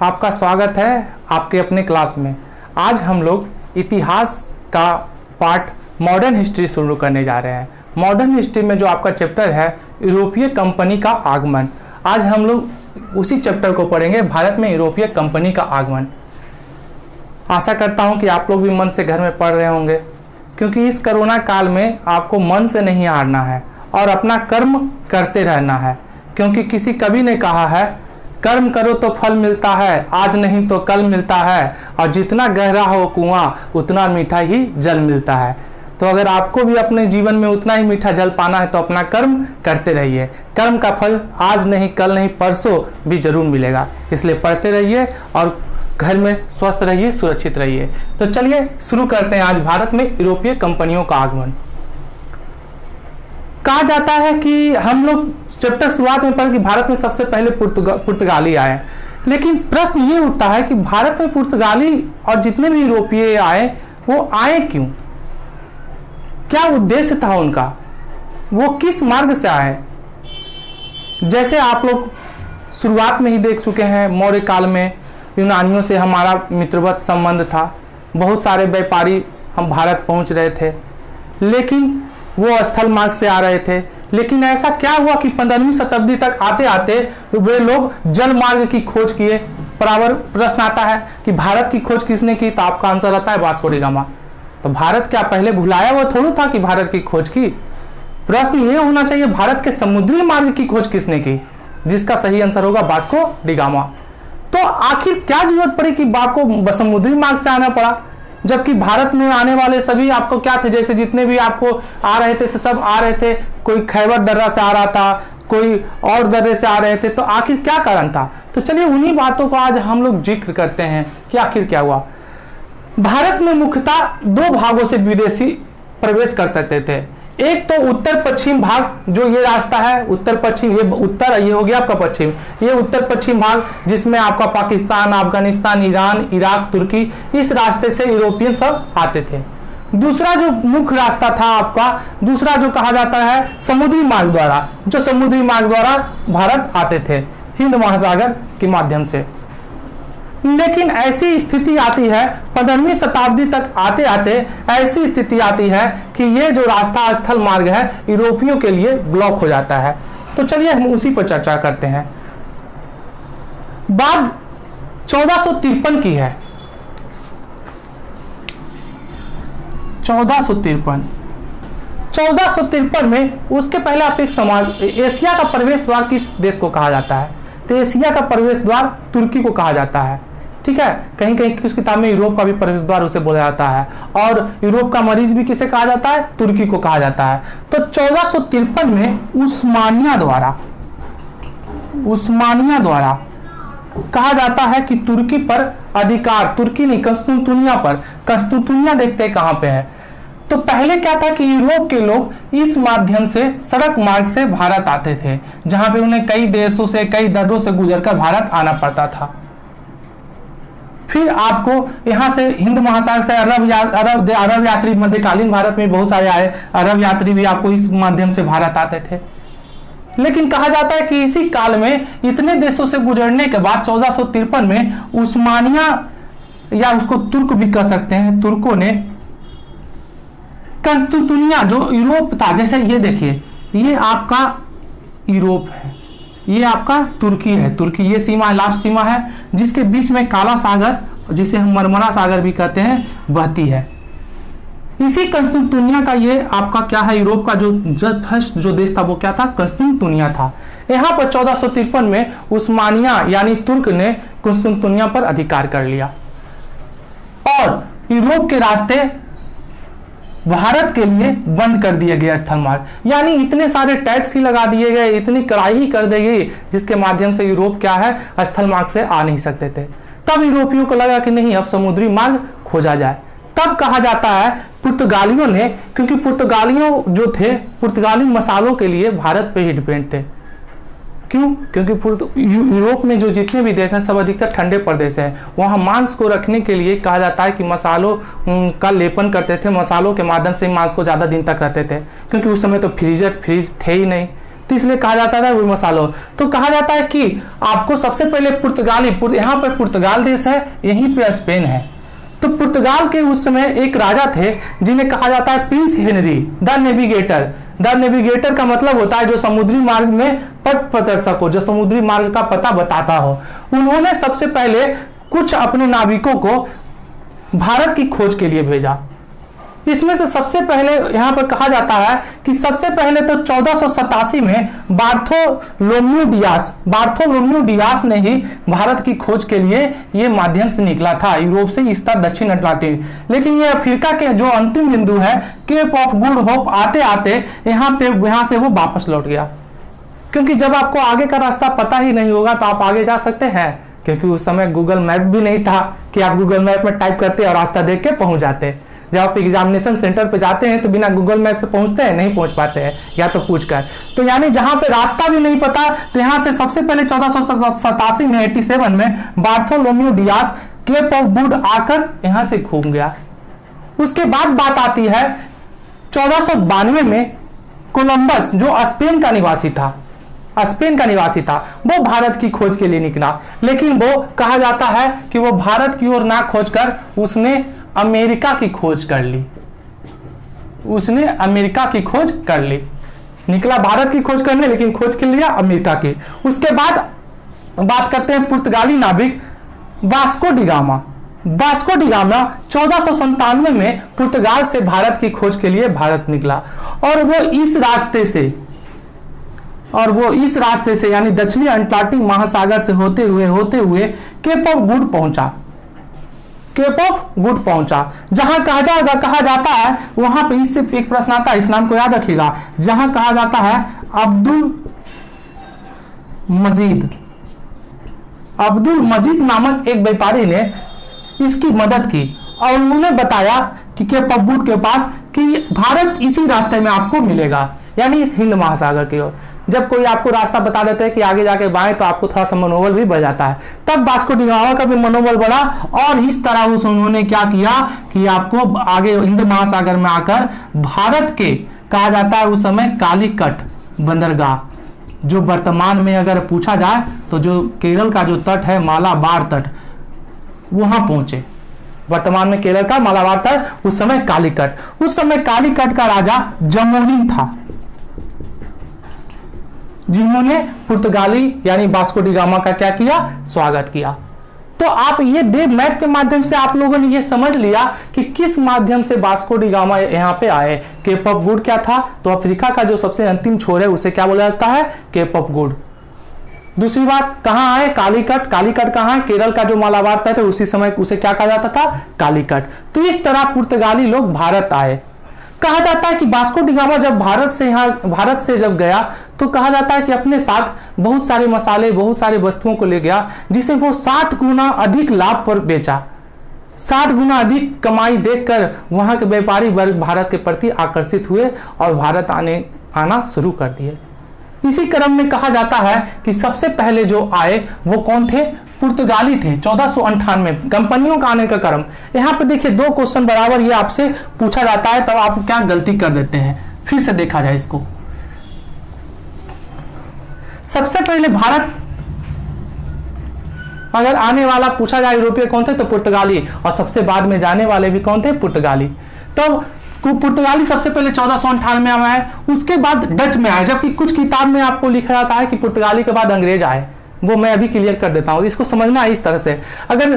आपका स्वागत है आपके अपने क्लास में। आज हम लोग इतिहास का पार्ट मॉडर्न हिस्ट्री शुरू करने जा रहे हैं। मॉडर्न हिस्ट्री में जो आपका चैप्टर है यूरोपीय कंपनी का आगमन, आज हम लोग उसी चैप्टर को पढ़ेंगे, भारत में यूरोपीय कंपनी का आगमन। आशा करता हूं कि आप लोग भी मन से घर में पढ़ रहे होंगे, क्योंकि इस कोरोना काल में आपको मन से नहीं हारना है और अपना कर्म करते रहना है, क्योंकि किसी कवि ने कहा है कर्म करो तो फल मिलता है, आज नहीं तो कल मिलता है, और जितना गहरा हो कुआं उतना मीठा ही जल मिलता है। तो अगर आपको भी अपने जीवन में उतना ही मीठा जल पाना है तो अपना कर्म करते रहिए। कर्म का फल आज नहीं कल नहीं परसों भी जरूर मिलेगा, इसलिए पढ़ते रहिए और घर में स्वस्थ रहिए, सुरक्षित रहिए। तो चलिए शुरू करते हैं आज भारत में यूरोपीय कंपनियों का आगमन। कहा जाता है कि हम लोग चैप्टर शुरुआत में पढ़ा कि भारत में सबसे पहले पुर्तगाली आए, लेकिन प्रश्न ये उठता है कि भारत में पुर्तगाली और जितने भी यूरोपीय आए वो आए क्यों, क्या उद्देश्य था उनका, वो किस मार्ग से आए। जैसे आप लोग शुरुआत में ही देख चुके हैं, मौर्य काल में यूनानियों से हमारा मित्रवत संबंध था, बहुत सारे व्यापारी हम भारत पहुंच रहे थे, लेकिन वो स्थल मार्ग से आ रहे थे। लेकिन ऐसा क्या हुआ कि 15वीं शताब्दी तक आते आते वे लोग जल मार्ग की खोज किए। बराबर प्रश्न आता है कि भारत की खोज किसने की, तो आपका आंसर आता है वास्को डी गामा। तो भारत क्या पहले भुलाया हुआ थोड़ा था कि भारत की खोज की। प्रश्न ये होना चाहिए भारत के समुद्री मार्ग की खोज किसने की, जिसका सही आंसर होगा वास्को डी गामा। तो आखिर क्या जरूरत पड़ी कि आपको समुद्री मार्ग से आना पड़ा, जबकि भारत में आने वाले सभी आपको क्या थे, जैसे जितने भी आपको आ रहे थे सब आ रहे थे, कोई खैबर दर्रा से आ रहा था, कोई और दर्रे से आ रहे थे। तो आखिर क्या कारण था, तो चलिए उन्हीं बातों को आज हम लोग जिक्र करते हैं कि आखिर क्या हुआ। भारत में मुख्यतः दो भागों से विदेशी प्रवेश कर सकते थे। एक तो उत्तर पश्चिम भाग, जो ये रास्ता है उत्तर पश्चिम, ये उत्तर, ये हो गया आपका पश्चिम, ये उत्तर पश्चिम भाग जिसमें आपका पाकिस्तान, अफगानिस्तान, ईरान, इराक, तुर्की, इस रास्ते से यूरोपियन सब आते थे। दूसरा जो मुख्य रास्ता था आपका, दूसरा जो कहा जाता है समुद्री मार्ग द्वारा, जो समुद्री मार्ग द्वारा भारत आते थे हिंद महासागर के माध्यम से। लेकिन ऐसी स्थिति आती है 15वीं शताब्दी तक आते आते ऐसी स्थिति आती है कि ये जो रास्ता स्थल मार्ग है यूरोपियों के लिए ब्लॉक हो जाता है। तो चलिए हम उसी पर चर्चा करते हैं। बात 1453 की है। 1453 में, उसके पहले आप एक सवाल, एशिया का प्रवेश द्वार किस देश को कहा जाता है, तो एशिया का प्रवेश द्वार तुर्की को कहा जाता है। ठीक है, कहीं कहीं किस किताब में यूरोप का भी प्रवेश द्वार उसे बोला जाता है, और यूरोप का मरीज भी किसे कहा जाता है, तुर्की को कहा जाता है। तो 1453 में उस्मानिया द्वारा कहा जाता है कि तुर्की पर अधिकार, तुर्की नहीं कस्तुनतुनिया पर, कस्तुनतुनिया देखते हैं कहां पे है। तो पहले क्या था कि यूरोप के लोग इस माध्यम से सड़क मार्ग से भारत आते थे, जहां पे उन्हें कई देशों से कई दर्रों से गुजरकर भारत आना पड़ता था। फिर आपको यहां से हिंद महासागर से अरब यात्री मध्यकालीन भारत में बहुत सारे आए, अरब यात्री भी आपको इस माध्यम से भारत आते थे। लेकिन कहा जाता है कि इसी काल में इतने देशों से गुजरने के बाद 1453 में उस्मानिया, या उसको तुर्क भी कह सकते हैं, तुर्कों ने कस्तुनतुनिया जो यूरोप था, जैसे ये देखिए ये आपका यूरोप है, ये आपका तुर्की है, तुर्की ये सीमा लास्ट सीमा है, जिसके बीच में काला सागर, जिसे हम मरमरा सागर भी कहते हैं, बहती है। इसी कस्तुनतुनिया का ये आपका क्या है, यूरोप का जो फर्स्ट जो देश था वो क्या था, कस्तुनतुनिया था। यहाँ पर 1453 में उस्मानिया यानी तुर्क ने कस्तुनतुनिया पर अधिकार कर लिया और यूरोप के रास्ते भारत के लिए बंद कर दिया गया स्थल मार्ग, यानी इतने सारे टैक्स ही लगा दिए गए, इतनी कड़ाई ही कर दी गई, जिसके माध्यम से यूरोप क्या है स्थल मार्ग से आ नहीं सकते थे। तब यूरोपियों को लगा कि नहीं, अब समुद्री मार्ग खोजा जाए। तब कहा जाता है पुर्तगालियों ने, क्योंकि पुर्तगालियों जो थे, पुर्तगाली मसालों के लिए भारत पे ही डिपेंड थे। क्यों, क्योंकि यूरोप में जो जितने भी देश हैं सब अधिकतर ठंडे प्रदेश हैं, वहाँ मांस को रखने के लिए कहा जाता है कि मसालों का लेपन करते थे, मसालों के माध्यम से मांस को ज़्यादा दिन तक रहते थे, क्योंकि उस समय तो फ्रीज थे ही नहीं। तो इसलिए कहा जाता था वो मसालो। तो कहा जाता है कि आपको सबसे पहले पुर्तगाली, यहाँ पर पुर्तगाल देश है, यहीं पे स्पेन है। तो पुर्तगाल के उस समय एक राजा थे जिन्हें कहा जाता है Prince Henry the navigator. The navigator का मतलब होता है जो समुद्री मार्ग में पथ प्रदर्शक हो, जो समुद्री मार्ग का पता बताता हो। उन्होंने सबसे पहले कुछ अपने नाविकों को भारत की खोज के लिए भेजा। इसमें से सबसे पहले यहां पर कहा जाता है कि सबसे पहले तो 1487 में बार्थोलोम्यू डियास ने ही भारत की खोज के लिए ये माध्यम से निकला था, यूरोप से इस तरह दक्षिण अटलांटिक। लेकिन ये अफ्रीका के जो अंतिम बिंदु है केप ऑफ गुड होप आते आते यहां से वो वापस लौट गया, क्योंकि जब आपको आगे का रास्ता पता ही नहीं होगा तो आप आगे जा सकते हैं, क्योंकि उस समय गूगल मैप भी नहीं था कि आप गूगल मैप में टाइप करते और रास्ता देख के पहुंच जाते। जब आप एग्जामिनेशन सेंटर पे जाते हैं तो बिना गूगल मैप से पहुंचते हैं, नहीं पहुंच पाते हैं, या तो पूछकर। तो यानी जहां पे रास्ता भी नहीं पता, तो यहां से सबसे पहले 1487 में 87 में Bartholomew Dias Cape of Good आकर यहां से घूम गया। उसके बाद बात आती है 1492 में कोलंबस, जो स्पेन का निवासी था, वो भारत की खोज के लिए निकला। लेकिन वो कहा जाता है कि वो भारत की ओर ना खोजकर उसने अमेरिका की खोज कर ली। निकला भारत की खोज करने, लेकिन खोज के लिया अमेरिका की। उसके बाद बात करते हैं पुर्तगाली नाविक वास्को डिगामा। 1497 में पुर्तगाल से भारत की खोज के लिए भारत निकला, और वो इस रास्ते से यानी दक्षिणी अटलांटिक महासागर से होते हुए केप ऑफ गुड पहुंचा। जहां कहा जाता है, वहां पे इससे एक प्रश्न आता है, इस नाम को याद रखिएगा, जहां कहा जाता है अब्दुल मजीद नामक एक व्यापारी ने इसकी मदद की, और उन्होंने बताया कि केप ऑफ गुड के पास कि भारत इसी रास्ते में आपको मिलेगा, यानी इस हिंद महासागर की ओर। जब कोई आपको रास्ता बता देते हैं कि आगे जाके बाएं, तो आपको थोड़ा सा मनोबल भी बढ़ जाता है। तब वास्को डिगामा का भी मनोबल बढ़ा, और इस तरह उन्होंने क्या किया कि आपको आगे हिंद महासागर में आकर भारत के, कहा जाता है उस समय कालीकट बंदरगाह, जो वर्तमान में अगर पूछा जाए तो जो केरल का जो तट है मालाबार तट, वहां पहुंचे। वर्तमान में केरल का मालाबार तट, उस समय कालीकट का राजा जमोरिन था, जिन्होंने पुर्तगाली यानी वास्को डिगामा का क्या किया, स्वागत किया। तो आप ये मैप के माध्यम से आप लोगों ने ये समझ लिया कि किस माध्यम से वास्को डिगामा यहाँ पे आए। केप ऑफ गुड क्या था, तो अफ्रीका का जो सबसे अंतिम छोर है उसे क्या बोला जाता है, केप ऑफ गुड। दूसरी बात, कहां आए, कालीकट कहां है, केरल का जो मालाबार तट है उसी समय उसे क्या कहा जाता था, कालीकट। तो इस तरह पुर्तगाली लोग भारत आए। कहा जाता है कि वास्को डिगामा जब भारत से जब गया, तो कहा जाता है कि अपने साथ बहुत सारे मसाले, बहुत सारे वस्तुओं को ले गया, जिसे वो 60 गुना अधिक लाभ पर बेचा। 60 गुना अधिक कमाई देखकर वहां के व्यापारी वर्ग भारत के प्रति आकर्षित हुए और भारत आना शुरू कर दिए। इसी क्रम में कहा जाता है कि सबसे पहले जो आए वो कौन थे, पुर्तगाली थे। 1498 कंपनियों का आने का क्रम। यहाँ पे देखिए 2 क्वेश्चन बराबर ये आपसे पूछा जाता है, तब आप क्या गलती कर देते हैं। फिर से देखा जाए इसको। सबसे पहले भारत अगर आने वाला पूछा जाए यूरोपीय कौन थे, तो पुर्तगाली, और सबसे बाद में जाने वाले भी कौन थे, पुर्तगाली। तब पुर्तगाली सबसे पहले 1498 में आए, उसके बाद डच में आए, जबकि कुछ किताब में आपको लिखा जाता है कि पुर्तगाली के बाद अंग्रेज आए। वो मैं अभी क्लियर कर देता हूं, इसको समझना है इस तरह से। अगर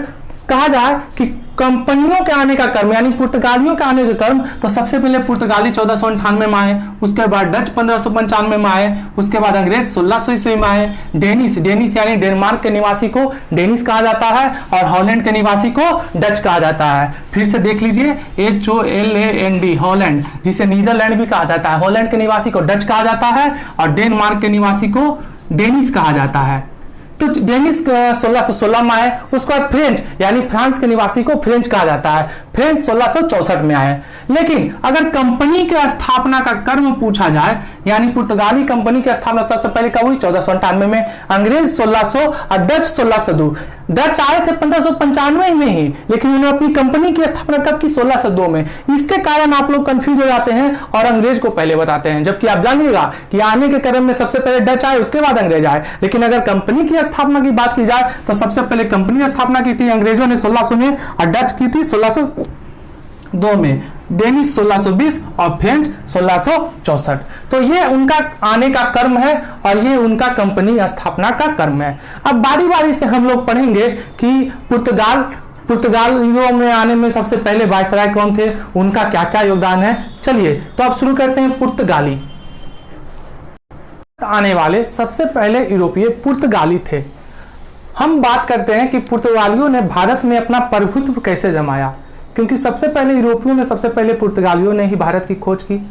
कहा जाए कि कंपनियों के आने का क्रम यानी पुर्तगालियों के आने का क्रम, तो सबसे पहले पुर्तगाली 1498 में आए, उसके बाद डच 1595 में आए, उसके बाद अंग्रेज 1600 ईस्वी में आए। डेनिस यानी डेनमार्क के निवासी को डेनिस कहा जाता है, और हॉलैंड के निवासी को डच कहा जाता है। फिर से देख लीजिए, HOLAND हॉलैंड, जिसे नीदरलैंड भी कहा जाता है। हॉलैंड के निवासी को डच कहा जाता है, और डेनमार्क के निवासी को डेनिस कहा जाता है। तो डेनिस 1616 में आए। उसके बाद फ्रेंच यानी फ्रांस के निवासी को फ्रेंच कहा जाता है। फ्रेंच 1664 में आए। लेकिन अगर कंपनी की स्थापना का क्रम पूछा जाए, यानी पुर्तगाली कंपनी की स्थापना सबसे पहले कब हुई, 1498 में, अंग्रेज 1600 और डच 1602। डच आए थे 1595 में ही, लेकिन उन्होंने अपनी कंपनी की स्थापना कब की? 1602 में। इसके कारण आप लोग कंफ्यूज हो जाते हैं और अंग्रेज को पहले बताते हैं, जबकि आप जानिएगा कि आने के क्रम में सबसे पहले डच आए, उसके बाद अंग्रेज आए। लेकिन अगर कंपनी की स्थापना की बात की जाए तो सबसे पहले कंपनी की स्थापना की थी अंग्रेजों ने 1600 में, और डच की थी 1602 में, डेनिश 1620 और फ्रेंच 1664। तो ये उनका आने का क्रम है और ये उनका कंपनी स्थापना का क्रम है। अब बारी बारी से हम लोग पढ़ेंगे कि पुर्तगालियों में आने में सबसे पहले वायसराय कौन थे, उनका क्या क्या योगदान है। चलिए तो अब शुरू करते हैं। पुर्तगाली आने वाले सबसे पहले यूरोपीय पुर्तगाली थे। हम बात करते हैं कि पुर्तगालियों ने भारत में अपना प्रभुत्व कैसे जमाया, क्योंकि सबसे पहले यूरोपियों में सबसे पहले पुर्तगालियों ने ही भारत की खोज की।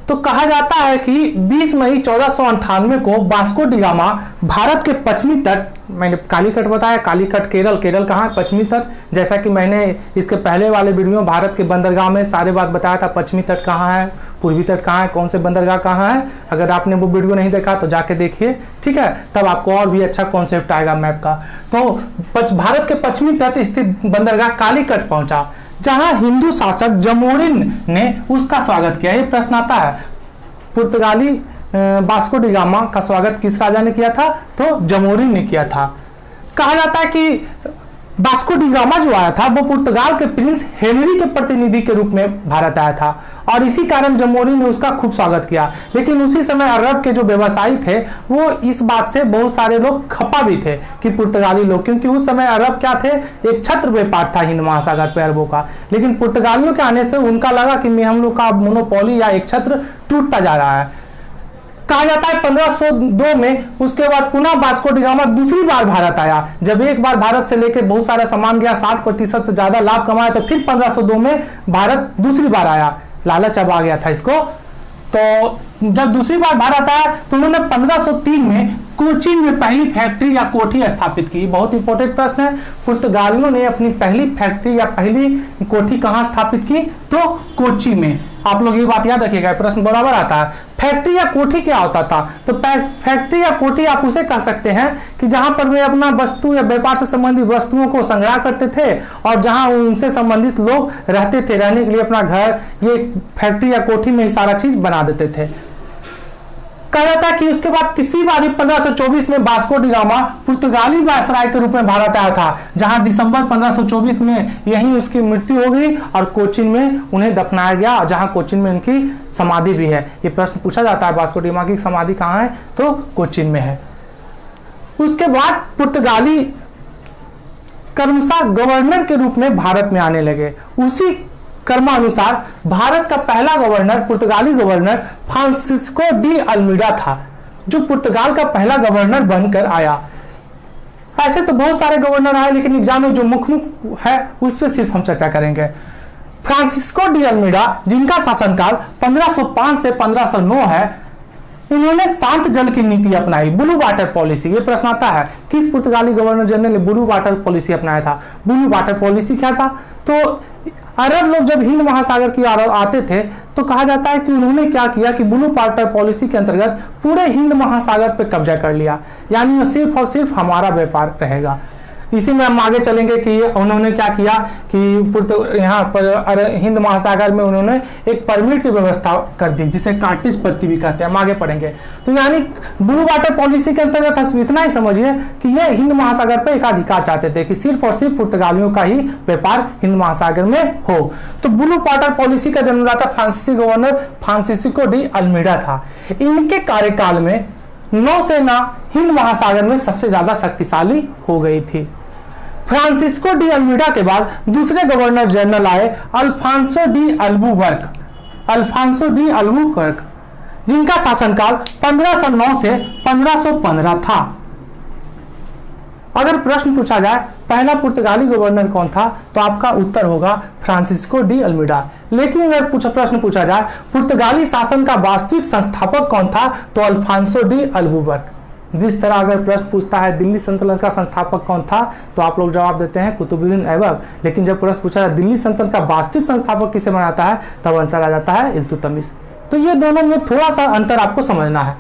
तो कहा जाता है कि 20 मई 1498 को वास्को डी गामा भारत के पश्चिमी तट, मैंने कालीकट बताया, कालीकट केरल, केरल कहाँ है? पश्चिमी तट। जैसा कि मैंने इसके पहले वाले वीडियो भारत के बंदरगाह में सारे बात बताया था, पश्चिमी तट कहाँ है, पूर्वी तट कहाँ है, कौन से बंदरगाह कहाँ है। अगर आपने वो वीडियो नहीं देखा तो जाके देखिए, ठीक है, तब आपको और भी अच्छा कॉन्सेप्ट आएगा मैप का। तो भारत के पश्चिमी तट स्थित बंदरगाह कालीकट पहुंचा, जहां हिंदू शासक जमोरिन ने उसका स्वागत किया। ये प्रश्न आता है, पुर्तगाली वास्को डी गामा का स्वागत किस राजा ने किया था? तो जमोरिन ने किया था। कहा जाता है कि वास्को डी गामा जो आया था वो पुर्तगाल के प्रिंस हेनरी के प्रतिनिधि के रूप में भारत आया था, और इसी कारण जमोरिन ने उसका खूब स्वागत किया। लेकिन उसी समय अरब के जो व्यवसायी थे वो इस बात से बहुत सारे लोग खपा भी थे कि पुर्तगाली लोग, क्योंकि उस समय अरब क्या थे? एक छत्र व्यापार था हिंद महासागर पे अरबों का। लेकिन पुर्तगालियों के आने से उनका लगा कि हम लोग का मोनोपोली या एक छत्र टूटता जा रहा है। कहा जाता है 1502 में उसके बाद पुनः वास्को डी गामा दूसरी बार भारत आया। जब एक बार भारत से लेकर बहुत सारा सामान गया, 60% से ज्यादा लाभ कमाया, तो फिर 1502 में भारत दूसरी बार आया। लालच अब आ गया था इसको। तो जब दूसरी बार भारत आया तो उन्होंने 1503 में कोचीन में पहली फैक्ट्री या कोठी स्थापित की। बहुत इंपॉर्टेंट प्रश्न है, पुर्तगालियों ने अपनी पहली फैक्ट्री या पहली कोठी कहां स्थापित की? तो कोची में। आप लोग ये बात याद रखिएगा, प्रश्न बराबर आता है। फैक्ट्री या कोठी क्या होता था? तो फैक्ट्री या कोठी आप उसे कह सकते हैं कि जहां पर वे अपना वस्तु या व्यापार से संबंधित वस्तुओं को संग्रह करते थे और जहां उनसे संबंधित लोग रहते थे, रहने के लिए अपना घर, ये फैक्ट्री या कोठी में ही सारा चीज बना देते थे। कहा जाता है कि उसके बाद तीसरी बार 1524 में वास्को डी गामा पुर्तगाली वायसराय के रूप में भारत आया था, जहां दिसंबर 1524 में यहीं उसकी मृत्यु हो गई और कोचीन में उन्हें दफनाया गया, जहां कोचीन में उनकी समाधि भी है। ये प्रश्न पूछा जाता है, वास्को डी गामा की समाधि कहां है? तो कोचीन में है। उसके बाद पुर्तगाली क्रमशः गवर्नर के रूप में भारत में आने लगे। उसी क्रमानुसार भारत का पहला गवर्नर, पुर्तगाली गवर्नर फ्रांसिस्को डी अल्मीडा था, जो पुर्तगाल का पहला गवर्नर बनकर आया। ऐसे तो बहुत सारे गवर्नर आए, लेकिन एग्जाम में जो मुख्य है उस पर सिर्फ हम चर्चा करेंगे। फ्रांसिस्को डी अल्मीडा, जिनका शासनकाल 1505 से 1509 है, उन्होंने शांत जल की नीति अपनाई, ब्लू वाटर पॉलिसी। ये प्रश्न आता है, किस पुर्तगाली गवर्नर जनरल ने ब्लू वाटर पॉलिसी अपनाया था? ब्लू वाटर पॉलिसी क्या था? तो अरब लोग जब हिंद महासागर की ओर आते थे तो कहा जाता है कि उन्होंने क्या किया कि ब्लू वाटर पॉलिसी के अंतर्गत पूरे हिंद महासागर पर कब्जा कर लिया, यानी सिर्फ और सिर्फ हमारा व्यापार रहेगा। इसी में हम आगे चलेंगे कि उन्होंने क्या किया कि यहाँ पर हिंद महासागर में उन्होंने एक परमिट की व्यवस्था कर दी, जिसे कार्टिज पत्ती भी कहते हैं। हम आगे पढ़ेंगे। तो यानी ब्लू वाटर पॉलिसी के अंतर्गत इतना ही समझिए कि ये हिंद महासागर पर एकाधिकार चाहते थे कि सिर्फ और सिर्फ पुर्तगालियों का ही व्यापार हिंद महासागर में हो। तो ब्लू वाटर पॉलिसी का जन्मदाता फ्रांसीसी गवर्नर फ्रांसिस्को डी अल्मीडा था। इनके कार्यकाल में नौसेना हिंद महासागर में सबसे ज्यादा शक्तिशाली हो गई थी। फ्रांसिस्को डी अल्मीडा के बाद दूसरे गवर्नर जनरल आए अल्फांसो डी अल्बुकर्क, जिनका शासनकाल 1509 से 1515 था। अगर प्रश्न पूछा जाए पहला पुर्तगाली गवर्नर कौन था, तो आपका उत्तर होगा फ्रांसिस्को डी अल्मीडा। लेकिन अगर प्रश्न पूछा जाए पुर्तगाली शासन का वास्तविक संस्थापक कौन था, तो अल्फांसो डी अल्बुकर्क। जिस तरह अगर प्रश्न पूछता है दिल्ली सल्तनत का संस्थापक कौन था, तो आप लोग जवाब देते हैं कुतुबुद्दीन ऐबक। लेकिन जब प्रश्न पूछा है दिल्ली सल्तनत का वास्तविक संस्थापक किसे बनाता है, तब आंसर आ जाता है इल्तुतमिश। तो ये दोनों में थोड़ा सा अंतर आपको समझना है।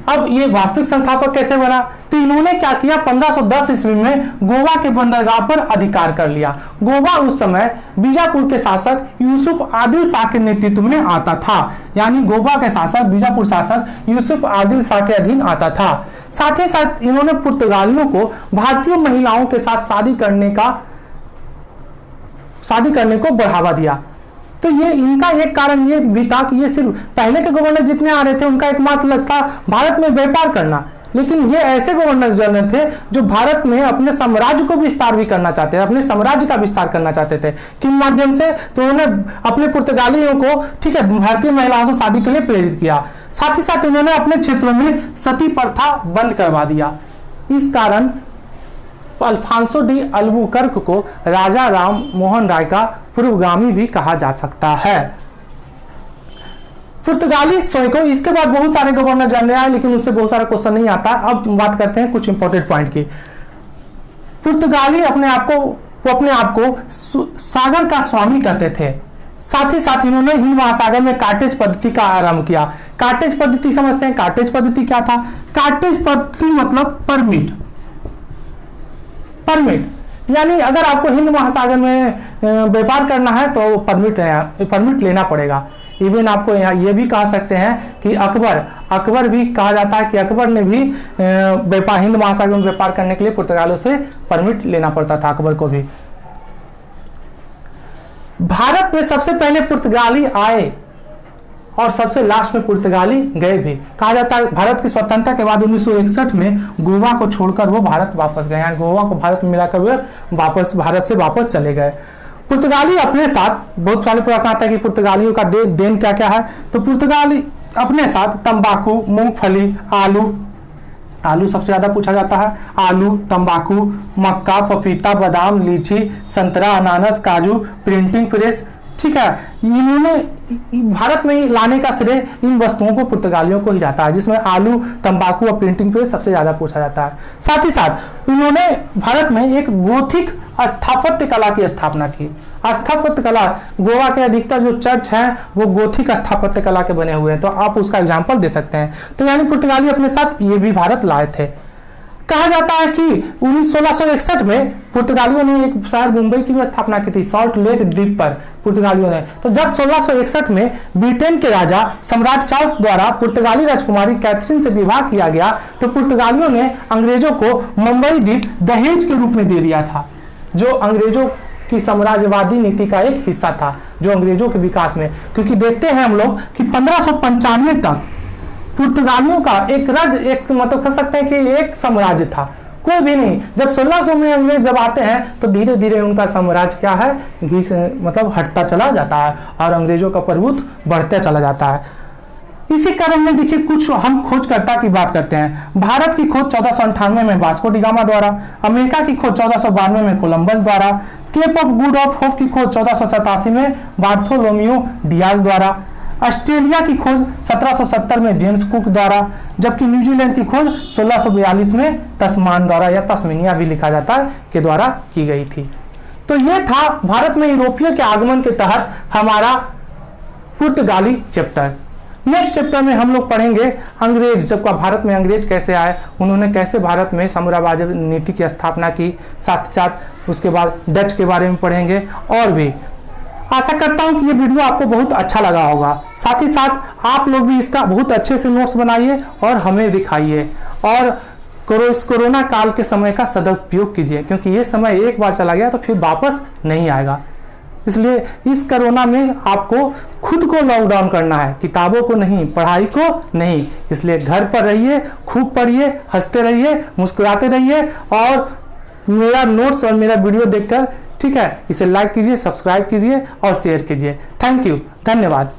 अब ये वास्तविक संस्थापक कैसे बना? तो इन्होंने क्या किया, 1510 ईस्वी में गोवा के बंदरगाह पर अधिकार कर लिया। गोवा उस समय बीजापुर के शासक यूसुफ आदिल शाह के नेतृत्व में आता था, यानी गोवा के शासक, बीजापुर शासक यूसुफ आदिल शाह के अधीन आता था। साथ ही साथ इन्होंने पुर्तगालियों को भारतीय महिलाओं के साथ शादी करने को बढ़ावा दिया। तो ये इनका एक कारण ये भी था कि ये सिर्फ पहले के गवर्नर जितने आ रहे थे उनका एकमात्र लक्ष्य था भारत में व्यापार करना, लेकिन ये ऐसे गवर्नर जनरल थे जो भारत में अपने साम्राज्य को विस्तार भी करना चाहते थे, अपने साम्राज्य का विस्तार करना चाहते थे। किन माध्यम से? तो उन्होंने अपने पुर्तगालियों को, ठीक है, भारतीय महिलाओं से शादी के लिए प्रेरित किया। साथ ही साथ उन्होंने अपने क्षेत्रों में सती प्रथा बंद करवा दिया। इस कारण अल्फांसो डी अल्बुकर्क को राजा राम मोहन राय का पूर्वगामी भी कहा जा सकता है। पुर्तगाली स्वयं को, इसके बाद बहुत सारे गवर्नर जनरल आए, लेकिन उससे बहुत सारा क्वेश्चन नहीं आता। अब बात करते हैं कुछ इंपॉर्टेंट पॉइंट की। पुर्तगाली अपने आप को सागर का स्वामी कहते थे। साथ ही साथ इन्होंने हिंद महासागर में कार्टेज पद्धति का आरंभ किया। कार्टेज पद्धति समझते हैं? कार्टेज पद्धति क्या था? कार्टेज पद्धति मतलब परमिट, यानी अगर आपको हिंद महासागर में व्यापार करना है तो परमिट लेना पड़ेगा। इवन आपको यहाँ ये भी कह सकते हैं कि अकबर भी कहा जाता है कि अकबर ने भी हिंद महासागर में व्यापार करने के लिए पुर्तगालियों से परमिट लेना पड़ता था, अकबर को भी। भारत में सबसे पहले पुर्तगाली आए और सबसे लास्ट में पुर्तगाली गए भी। कहा जाता है भारत की स्वतंत्रता के बाद 1961 में गोवा को छोड़कर वो भारत वापस गए, यानी गोवा को भारत में मिलाकर वे भारत से वापस चले गए। पुर्तगाली अपने साथ, बहुत सारे प्रश्न आता है कि पुर्तगालियों का देन क्या क्या है, तो पुर्तगाली अपने साथ तंबाकू, मूंगफली, आलू सबसे ज्यादा पूछा जाता है, आलू, तंबाकू, मक्का, पपीता, बादाम, लीची, संतरा, अनानास, काजू, प्रिंटिंग प्रेस, ठीक है, इन्होंने भारत में लाने का श्रेय इन वस्तुओं को पुर्तगालियों को ही जाता है, जिसमें आलू, तंबाकू और प्रिंटिंग प्रेस सबसे ज्यादा पूछा जाता है। साथ ही साथ इन्होंने भारत में एक गोथिक स्थापत्य कला की स्थापना की। स्थापत्य कला, गोवा के अधिकतर जो चर्च हैं वो गोथिक स्थापत्य कला के बने हुए हैं, तो आप उसका एग्जाम्पल दे सकते हैं। तो यानी पुर्तगाली अपने साथ ये भी भारत लाए थे। कहा जाता है कि 1661 में पुर्तगालियों ने एक शहर मुंबई की स्थापना की थी, सॉल्ट लेक द्वीप पर पुर्तगालियों ने। तो जब 1661 में ब्रिटेन के राजा सम्राट चार्ल्स द्वारा पुर्तगाली राजकुमारी कैथरीन से विवाह किया गया, तो पुर्तगालियों ने अंग्रेजों को मुंबई द्वीप दहेज के रूप में दे दिया था, जो अंग्रेजों की साम्राज्यवादी नीति का एक हिस्सा था, जो अंग्रेजों के विकास में। क्योंकि देखते हैं हम लोग कि 1595 तक पुर्तगालियों का एक मतलब कह सकते हैं कि एक साम्राज्य था, कोई भी नहीं। जब 1600 में अंग्रेज जब आते हैं तो धीरे धीरे उनका साम्राज्य क्या है, मतलब हटता चला जाता है और अंग्रेजों का प्रभुत्व बढ़ता चला जाता है। इसी क्रम में देखिए कुछ हम खोजकर्ता की बात करते हैं। भारत की खोज 1498 में वास्को डी गामा द्वारा, अमेरिका की खोज 1492 में कोलंबस द्वारा, Cape of Good of Hope की खोज 1487 में बार्थोलोमियो डियाज द्वारा, ऑस्ट्रेलिया की खोज 1770 में जेम्स कुक द्वारा, जबकि न्यूजीलैंड की खोज 1642 में तस्मान द्वारा या तस्मीनिया भी लिखा जाता है के द्वारा की गई थी। तो ये था भारत में यूरोपियों के आगमन के तहत हमारा पुर्तगाली चैप्टर। नेक्स्ट चैप्टर में हम लोग पढ़ेंगे अंग्रेज, जब भारत में अंग्रेज कैसे आए, उन्होंने कैसे भारत में साम्राज्य नीति की स्थापना की, साथ ही साथ उसके बाद डच के बारे में पढ़ेंगे। और भी आशा करता हूं कि ये वीडियो आपको बहुत अच्छा लगा होगा। साथ ही साथ आप लोग भी इसका बहुत अच्छे से नोट्स बनाइए और हमें दिखाइए, और इस कोरोना काल के समय का सदुपयोग कीजिए, क्योंकि ये समय एक बार चला गया तो फिर वापस नहीं आएगा। इसलिए इस कोरोना में आपको खुद को लॉकडाउन करना है, किताबों को नहीं, पढ़ाई को नहीं। इसलिए घर पर रहिए, खूब पढ़िए, हंसते रहिए, मुस्कुराते रहिए, और मेरा नोट्स और मेरा वीडियो देखकर, ठीक है, इसे लाइक कीजिए, सब्सक्राइब कीजिए और शेयर कीजिए। थैंक यू, धन्यवाद।